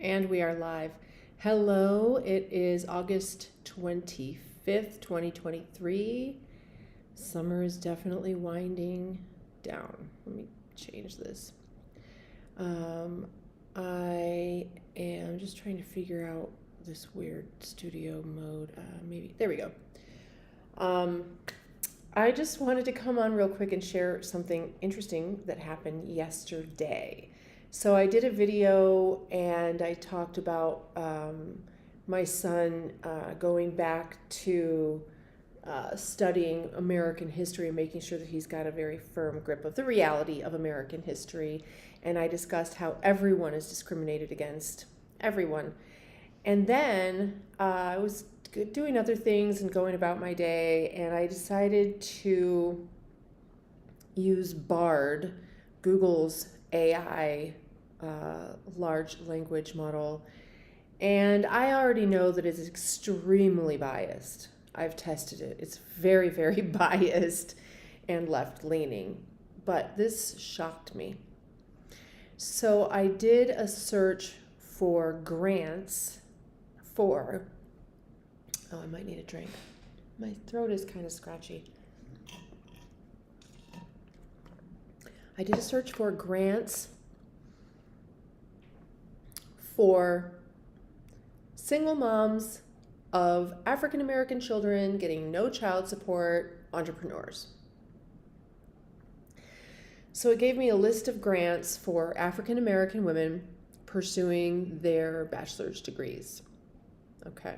And we are live. Hello, it is August 25th, 2023. Summer is definitely winding down. Let me change this. I am just trying to figure out this weird studio mode. Maybe, there we go. I just wanted to come on real quick and share something interesting that happened yesterday. So I did a video and I talked about my son going back to studying American history and making sure that he's got a very firm grip of the reality of American history. And I discussed how everyone is discriminated against, everyone. And then I was doing other things and going about my day, and I decided to use BARD, Google's AI large language model, and I already know that it's extremely biased. I've tested it. It's very, very biased and left-leaning, but this shocked me. So I did a search for grants for, I might need a drink. My throat is kind of scratchy. I did a search for grants for single moms of African American children getting no child support entrepreneurs. So it gave me a list of grants for African American women pursuing their bachelor's degrees. Okay.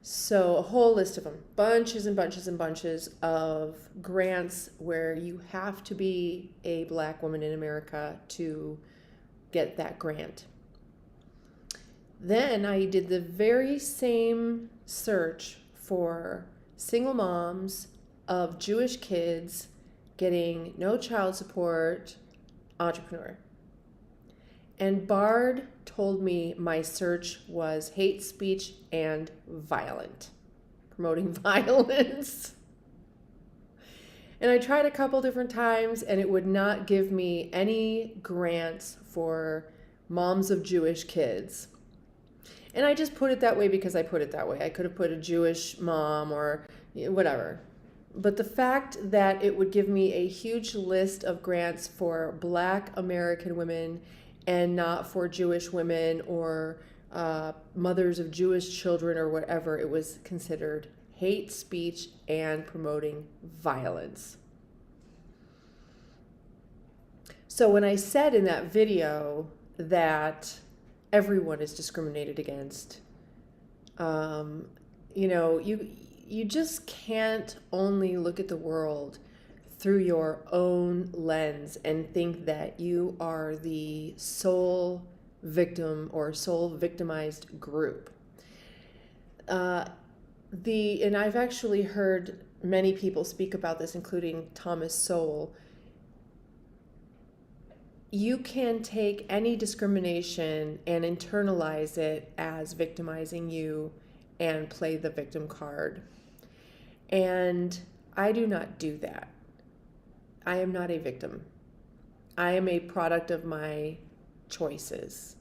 So a whole list of them, bunches and bunches and bunches of grants where you have to be a Black woman in America to get that grant. Then I did the very same search for single moms of Jewish kids getting no child support entrepreneur. And BARD told me my search was hate speech and violent, promoting violence. And I tried a couple different times and it would not give me any grants for moms of Jewish kids. And I just put it that way because I put it that way. I could have put a Jewish mom or whatever. But the fact that it would give me a huge list of grants for Black American women and not for Jewish women or mothers of Jewish children or whatever, it was considered hate speech and promoting violence. So when I said in that video that everyone is discriminated against, you just can't only look at the world through your own lens and think that you are the sole victim or sole victimized group. And I've actually heard many people speak about this, including Thomas Sowell. You can take any discrimination and internalize it as victimizing you and play the victim card. And I do not do that. I am not a victim. I am a product of my choices.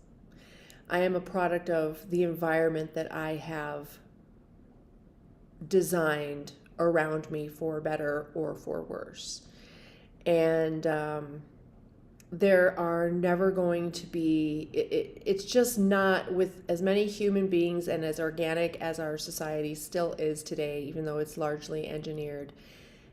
I am a product of the environment that I have designed around me for better or for worse. And there are never going to be, it's just not, with as many human beings and as organic as our society still is today, even though it's largely engineered,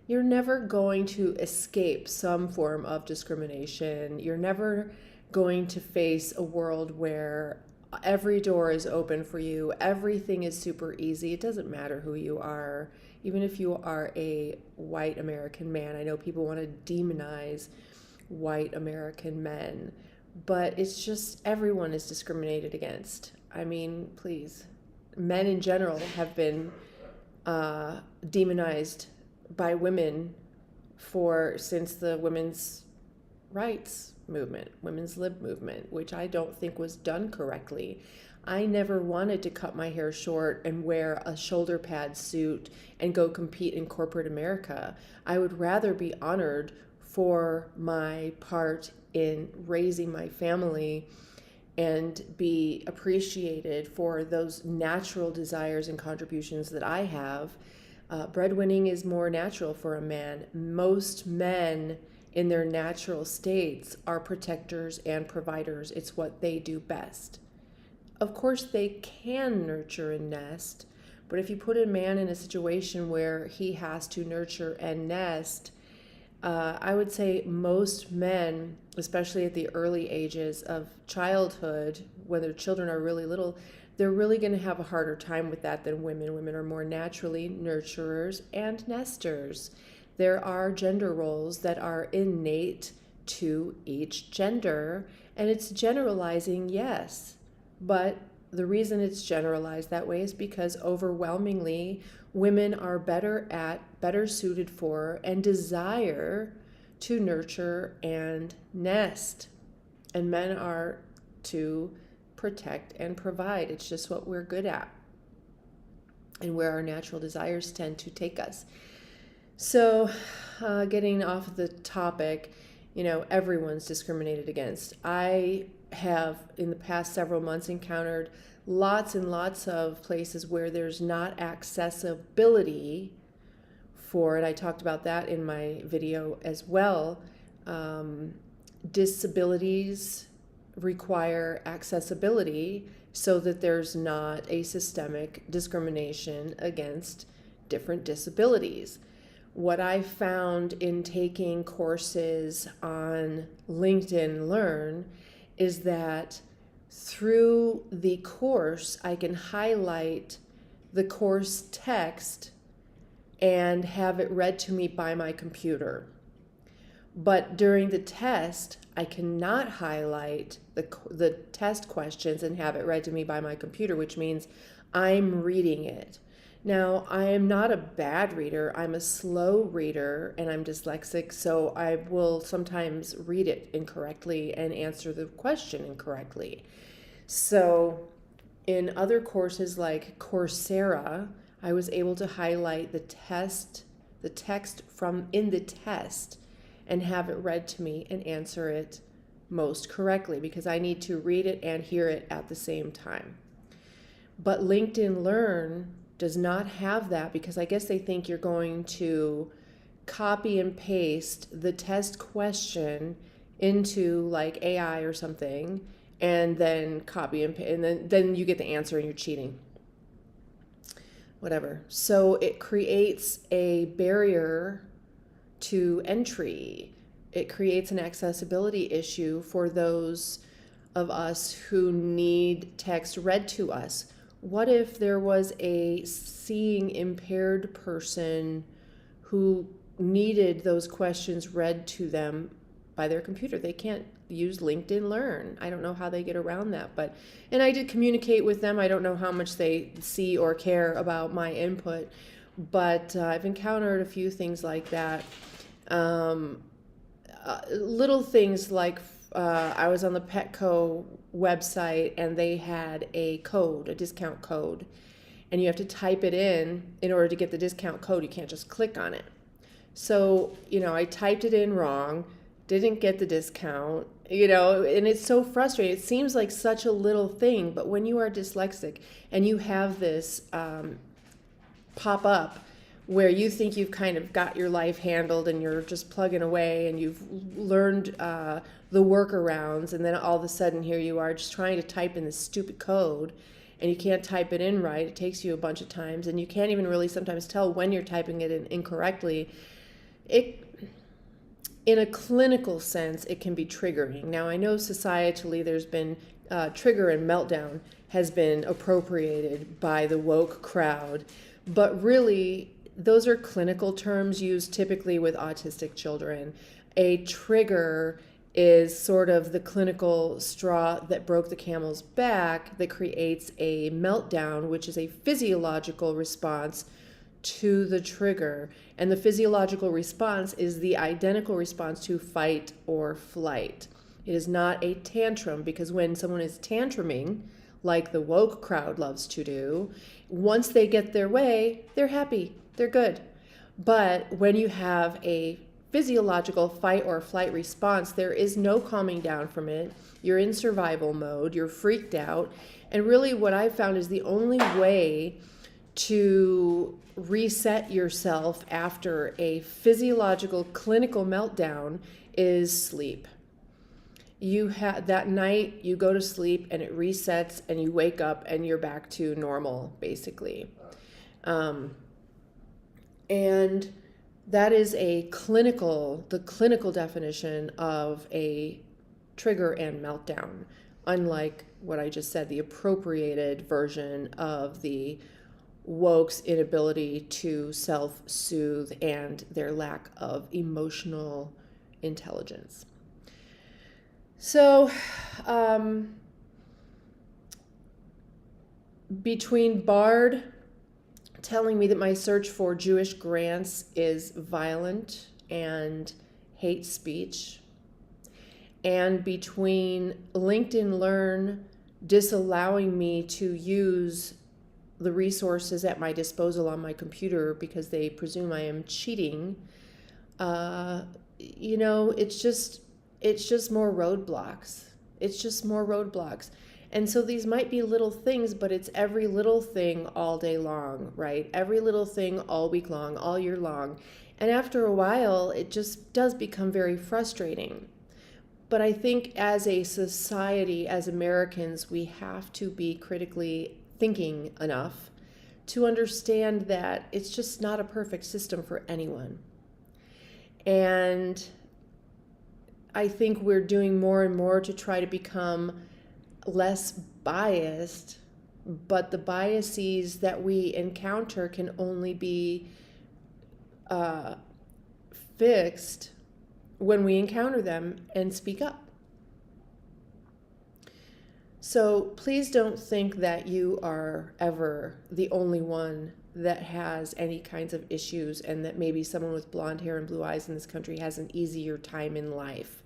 you're never going to escape some form of discrimination. You're never going to face a world where every door is open for you. Everything is super easy. It doesn't matter who you are. Even if you are a white American man, I know people want to demonize white American men, but it's just everyone is discriminated against. I mean, please. Men in general have been demonized by women since the women's rights movement, women's lib movement, which I don't think was done correctly. I never wanted to cut my hair short and wear a shoulder pad suit and go compete in corporate America. I would rather be honored for my part in raising my family and be appreciated for those natural desires and contributions that I have. Breadwinning is more natural for a man. Most men in their natural states are protectors and providers. It's what they do best. Of course, they can nurture and nest, but if you put a man in a situation where he has to nurture and nest, I would say most men, especially at the early ages of childhood, when their children are really little, they're really going to have a harder time with that than women. Women are more naturally nurturers and nesters. There are gender roles that are innate to each gender, and it's generalizing, yes. But the reason it's generalized that way is because overwhelmingly women are better suited for, and desire to nurture and nest. And men are to protect and provide. It's just what we're good at and where our natural desires tend to take us. So getting off the topic, everyone's discriminated against. I have in the past several months encountered lots and lots of places where there's not accessibility for, and I talked about that in my video as well. Disabilities require accessibility so that there's not a systemic discrimination against different disabilities. What I found in taking courses on LinkedIn Learn is that through the course, I can highlight the course text and have it read to me by my computer. But during the test, I cannot highlight the test questions and have it read to me by my computer, which means I'm reading it. Now, I am not a bad reader. I'm a slow reader and I'm dyslexic, so I will sometimes read it incorrectly and answer the question incorrectly. So in other courses like Coursera, I was able to highlight the text from in the test and have it read to me and answer it most correctly because I need to read it and hear it at the same time. But LinkedIn Learn does not have that because I guess they think you're going to copy and paste the test question into like AI or something and then copy and paste, and then you get the answer and you're cheating. Whatever. So it creates a barrier to entry. It creates an accessibility issue for those of us who need text read to us. What if there was a seeing impaired person who needed those questions read to them by their computer? They can't use LinkedIn Learn. I don't know how they get around that, and I did communicate with them. I don't know how much they see or care about my input, but I've encountered a few things like that. Little things like I was on the Petco website and they had a discount code, and you have to type it in order to get the discount code. You can't just click on it. So, I typed it in wrong, didn't get the discount, and it's so frustrating. It seems like such a little thing, but when you are dyslexic and you have this pop up where you think you've kind of got your life handled and you're just plugging away and you've learned the workarounds, and then all of a sudden here you are just trying to type in this stupid code and you can't type it in right. It takes you a bunch of times and you can't even really sometimes tell when you're typing it in incorrectly. In a clinical sense, it can be triggering. Now, I know societally there's been trigger and meltdown has been appropriated by the woke crowd, but really those are clinical terms used typically with autistic children. A trigger is sort of the clinical straw that broke the camel's back that creates a meltdown, which is a physiological response to the trigger. And the physiological response is the identical response to fight or flight. It is not a tantrum, because when someone is tantruming, like the woke crowd loves to do, once they get their way, they're happy, they're good. But when you have a physiological fight or flight response. There is no calming down from it. You're in survival mode, you're freaked out. And really what I've found is the only way to reset yourself after a physiological clinical meltdown is sleep. You have that night, you go to sleep and it resets and you wake up and you're back to normal, basically. And that is the clinical definition of a trigger and meltdown, unlike what I just said, the appropriated version of the woke's inability to self-soothe and their lack of emotional intelligence. So, between BARD telling me that my search for Jewish grants is violent and hate speech, and between LinkedIn Learn disallowing me to use the resources at my disposal on my computer because they presume I am cheating, it's just more roadblocks. It's just more roadblocks. And so these might be little things, but it's every little thing all day long, right? Every little thing all week long, all year long. And after a while, it just does become very frustrating. But I think as a society, as Americans, we have to be critically thinking enough to understand that it's just not a perfect system for anyone. And I think we're doing more and more to try to become less biased, but the biases that we encounter can only be fixed when we encounter them and speak up. So please don't think that you are ever the only one that has any kinds of issues and that maybe someone with blonde hair and blue eyes in this country has an easier time in life.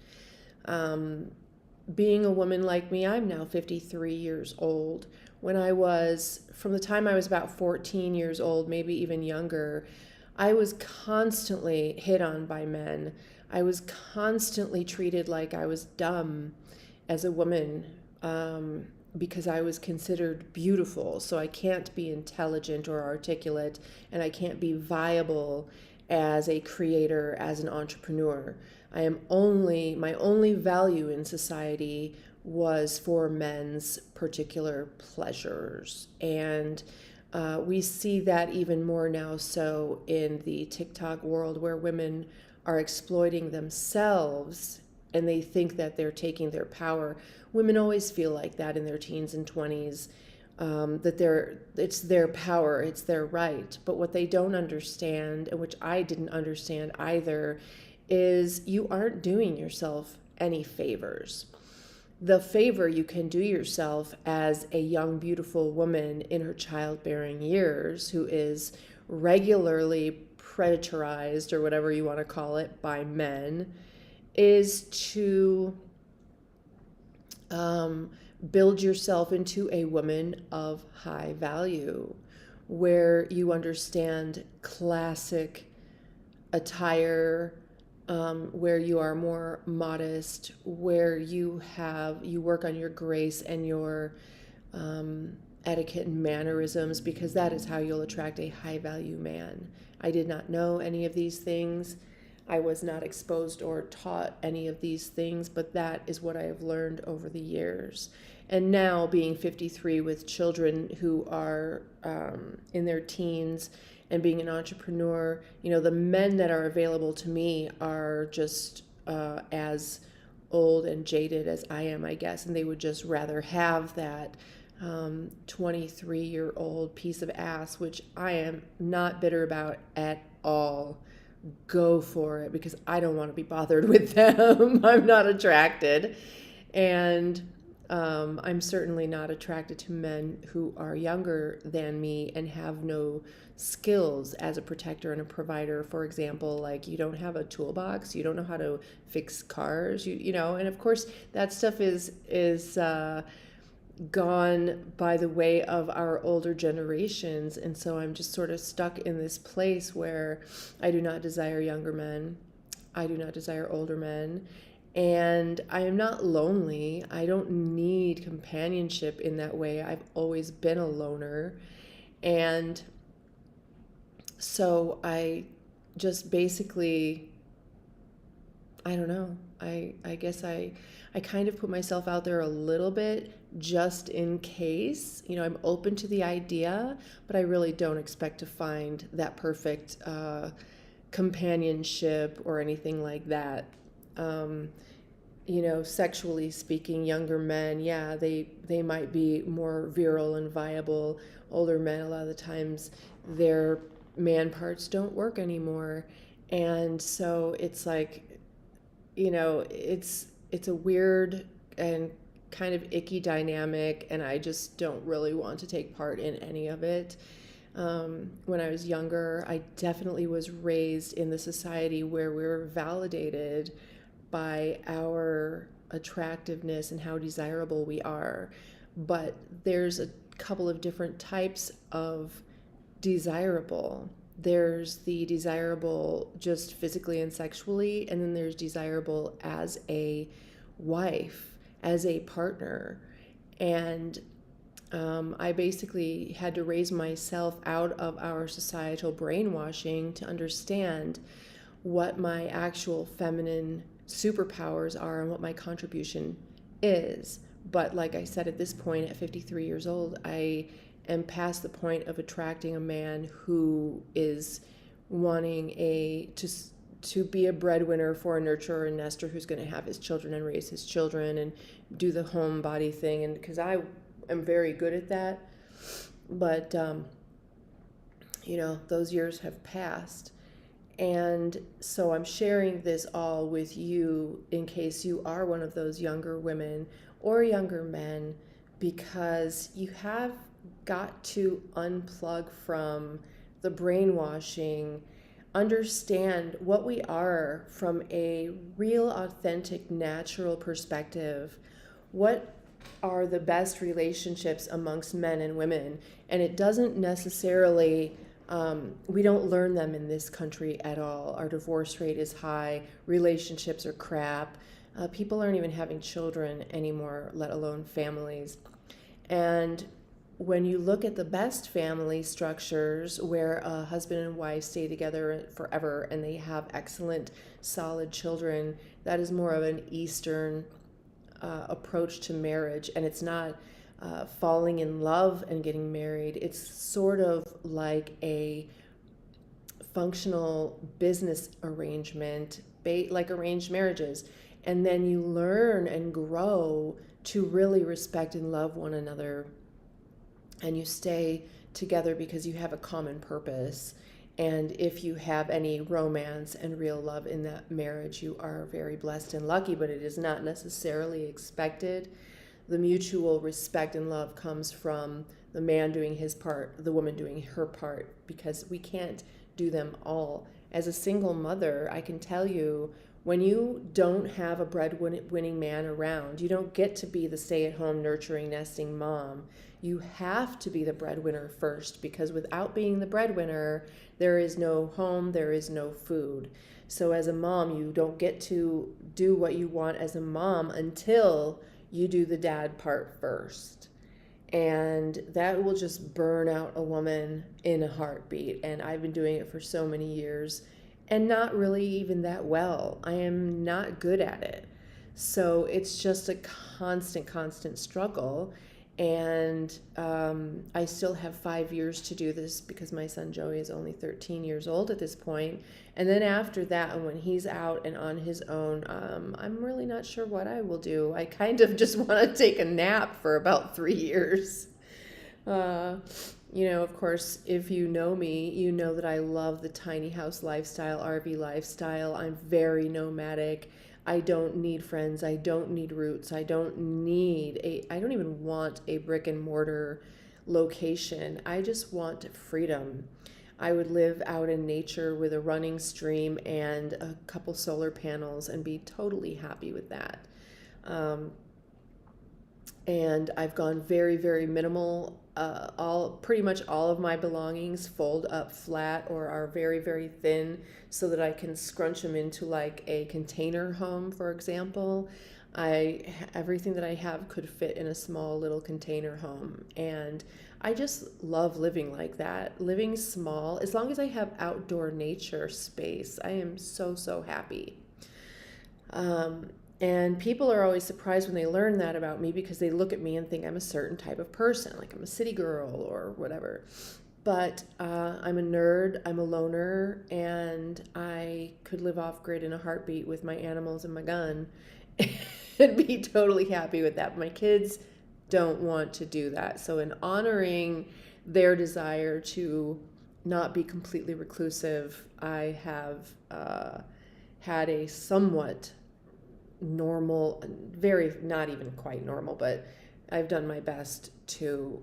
Being a woman like me, I'm now 53 years old. From the time I was about 14 years old, maybe even younger, I was constantly hit on by men. I was constantly treated like I was dumb as a woman because I was considered beautiful. So I can't be intelligent or articulate, and I can't be viable as a creator, as an entrepreneur. My only value in society was for men's particular pleasures. And we see that even more now so in the TikTok world, where women are exploiting themselves and they think that they're taking their power. Women always feel like that in their teens and 20s, that it's their power, it's their right. But what they don't understand, and which I didn't understand either, is you aren't doing yourself any favors. The favor you can do yourself as a young, beautiful woman in her childbearing years who is regularly predatorized, or whatever you want to call it, by men, is to build yourself into a woman of high value, where you understand classic attire, where you are more modest, where you work on your grace and your etiquette and mannerisms, because that is how you'll attract a high value man. I did not know any of these things. I was not exposed or taught any of these things, but that is what I have learned over the years. And now, being 53 with children who are in their teens and being an entrepreneur, the men that are available to me are just as old and jaded as I am, I guess, and they would just rather have that 23-year-old piece of ass, which I am not bitter about at all. Go for it, because I don't want to be bothered with them. I'm not attracted. And I'm certainly not attracted to men who are younger than me and have no skills as a protector and a provider. For example, like, you don't have a toolbox, you don't know how to fix cars, and of course that stuff is gone by the way of our older generations. And so I'm just sort of stuck in this place where I do not desire younger men. I do not desire older men. And I am not lonely. I don't need companionship in that way. I've always been a loner. And so I just basically, I don't know. I guess I kind of put myself out there a little bit just in case. I'm open to the idea, but I really don't expect to find that perfect companionship or anything like that. Sexually speaking, younger men, yeah, they might be more virile and viable. Older men, a lot of the times, their man parts don't work anymore. And so it's like, it's a weird and kind of icky dynamic, and I just don't really want to take part in any of it. When I was younger, I definitely was raised in the society where we were validated by our attractiveness and how desirable we are. But there's a couple of different types of desirable. There's the desirable just physically and sexually, and then there's desirable as a wife, as a partner. And I basically had to raise myself out of our societal brainwashing to understand what my actual feminine superpowers are and what my contribution is. But like I said, at this point, at 53 years old, I am past the point of attracting a man who is wanting to be a breadwinner for a nurturer and nester who's going to have his children and raise his children and do the homebody thing. And because I am very good at that, but those years have passed. And so I'm sharing this all with you in case you are one of those younger women or younger men, because you have got to unplug from the brainwashing, understand what we are from a real, authentic, natural perspective. What are the best relationships amongst men and women? And it doesn't necessarily, we don't learn them in this country at all. Our divorce rate is high, relationships are crap. People aren't even having children anymore, let alone families. And when you look at the best family structures where a husband and wife stay together forever and they have excellent, solid children, that is more of an Eastern approach to marriage. And it's not falling in love and getting married. It's sort of like a functional business arrangement, like arranged marriages. And then you learn and grow to really respect and love one another. And you stay together because you have a common purpose. And if you have any romance and real love in that marriage, you are very blessed and lucky, but it is not necessarily expected. The mutual respect and love comes from the man doing his part, the woman doing her part, because we can't do them all. As a single mother, I can tell you, when you don't have a breadwinning man around, you don't get to be the stay-at-home, nurturing, nesting mom. You have to be the breadwinner first, because without being the breadwinner, there is no home, there is no food. So as a mom, you don't get to do what you want as a mom until you do the dad part first. And that will just burn out a woman in a heartbeat. And I've been doing it for so many years and not really even that well. I am not good at it. So it's just a constant struggle. And I still have 5 years to do this because my son Joey is only 13 years old at this point. And then after that, and when he's out and on his own, I'm really not sure what I will do. I kind of just want to take a nap for about 3 years. Of course, if you know me, you know that I love the tiny house lifestyle, RV lifestyle. I'm very nomadic. I don't need friends. I don't need roots. I don't even want a brick and mortar location. I just want freedom. I would live out in nature with a running stream and a couple solar panels and be totally happy with that. And I've gone very, very minimal pretty much all of my belongings fold up flat or are very, very thin so that I can scrunch them into like a container home, for example. Everything that I have could fit in a small little container home, and I just love living like that, living small. As long as I have outdoor nature space, I am so, so happy. And people are always surprised when they learn that about me because they look at me and think I'm a certain type of person, like I'm a city girl or whatever. But I'm a nerd, I'm a loner, and I could live off grid in a heartbeat with my animals and my gun and be totally happy with that. My kids don't want to do that. So, in honoring their desire to not be completely reclusive, I have had a somewhat normal, very, not even quite normal, but I've done my best to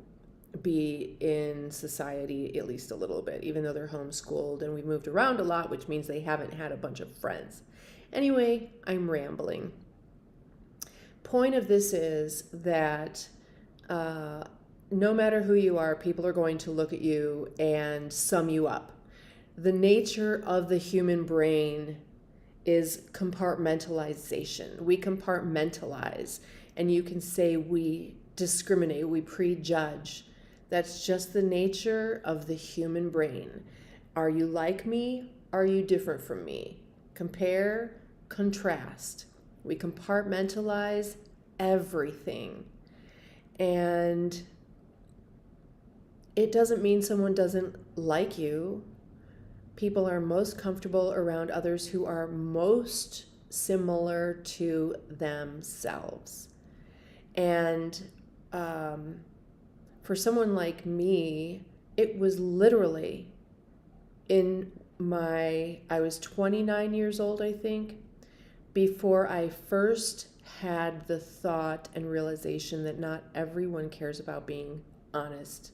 be in society at least a little bit, even though they're homeschooled and we moved around a lot, which means they haven't had a bunch of friends. Anyway, I'm rambling. Point of this is that no matter who you are, people are going to look at you and sum you up. The nature of the human brain is compartmentalization. We compartmentalize, and you can say we discriminate, we prejudge. That's just the nature of the human brain. Are you like me? Are you different from me? Compare, contrast. We compartmentalize everything. And it doesn't mean someone doesn't like you. People are most comfortable around others who are most similar to themselves. And for someone like me, it was literally I was 29 years old, I think, before I first had the thought and realization that not everyone cares about being honest.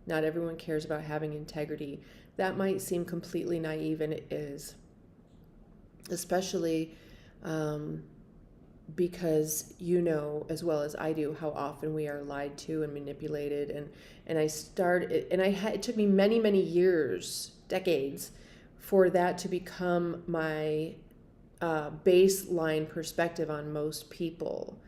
Not everyone cares about having integrity. That might seem completely naive, and it is, especially because you know as well as I do how often we are lied to and manipulated. And it took me many, many years, decades, for that to become my baseline perspective on most people.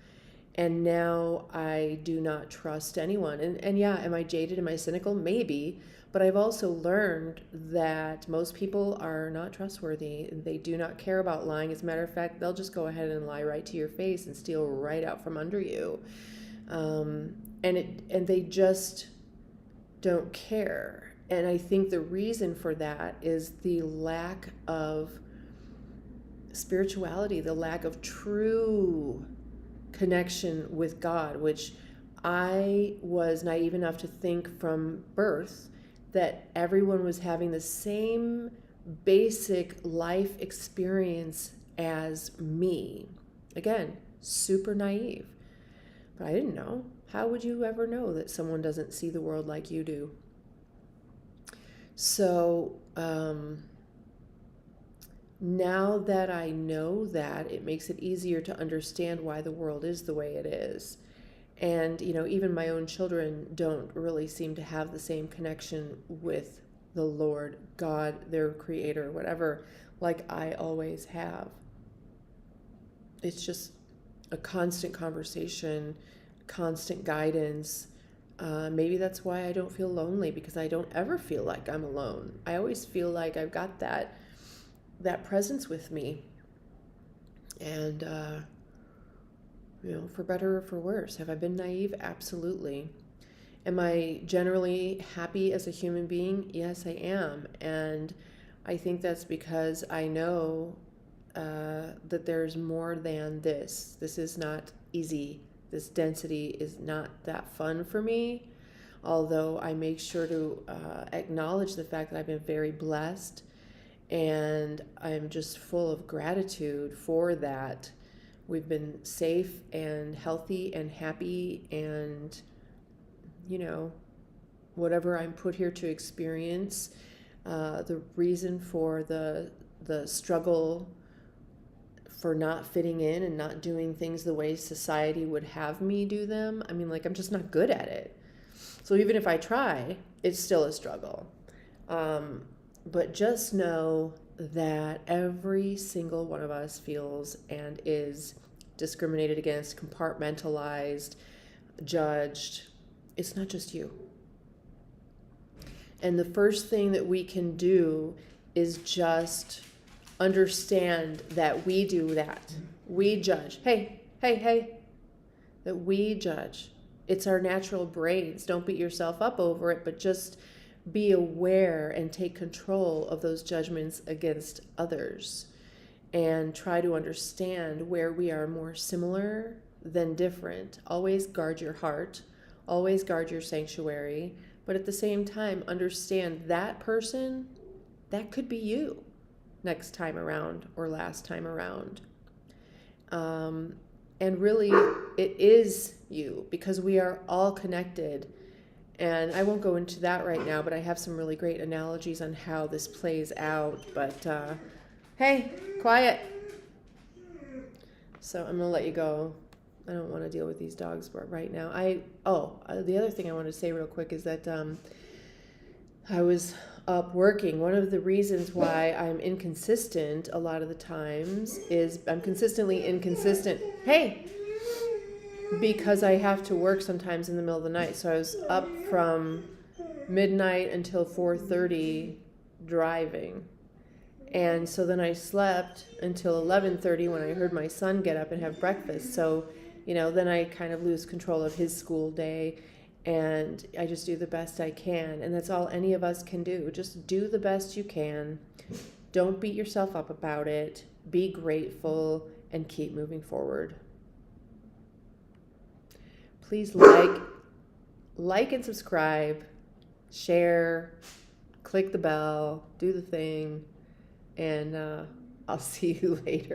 And now I do not trust anyone. And yeah, am I jaded? Am I cynical? Maybe. But I've also learned that most people are not trustworthy. They do not care about lying. As a matter of fact, they'll just go ahead and lie right to your face and steal right out from under you. And they just don't care. And I think the reason for that is the lack of spirituality, the lack of true connection with God, which I was naive enough to think from birth that everyone was having the same basic life experience as me. Again, super naive. But I didn't know. How would you ever know that someone doesn't see the world like you do? So, now that I know that, it makes it easier to understand why the world is the way it is. And, even my own children don't really seem to have the same connection with the Lord, God, their creator, whatever, like I always have. It's just a constant conversation, constant guidance. Maybe that's why I don't feel lonely, because I don't ever feel like I'm alone. I always feel like I've got that presence with me. And, for better or for worse. Have I been naive? Absolutely. Am I generally happy as a human being? Yes, I am. And I think that's because I know that there's more than this. This is not easy. This density is not that fun for me. Although I make sure to acknowledge the fact that I've been very blessed, and I'm just full of gratitude for that. We've been safe and healthy and happy, and whatever I'm put here to experience, the reason for the struggle for not fitting in and not doing things the way society would have me do them. I mean, I'm just not good at it. So even if I try, it's still a struggle. But just know that every single one of us feels and is discriminated against, compartmentalized, judged. It's not just you. And the first thing that we can do is just understand that we do that. We judge. Hey, that we judge. It's our natural brains. Don't beat yourself up over it, but just be aware and take control of those judgments against others and try to understand where we are more similar than different. Always guard your heart, always guard your sanctuary, but at the same time, understand that person, that could be you next time around or last time around. And really, it is you, because we are all connected. And I won't go into that right now, but I have some really great analogies on how this plays out. But hey, quiet. So I'm going to let you go. I don't want to deal with these dogs right now. The other thing I wanted to say real quick is that I was up working. One of the reasons why I'm inconsistent a lot of the times is I'm consistently inconsistent. Hey! Because I have to work sometimes in the middle of the night. So I was up from midnight until 4:30 driving. And so then I slept until 11:30 when I heard my son get up and have breakfast. So, then I kind of lose control of his school day, and I just do the best I can. And that's all any of us can do. Just do the best you can. Don't beat yourself up about it. Be grateful and keep moving forward. Please like and subscribe, share, click the bell, do the thing, and I'll see you later.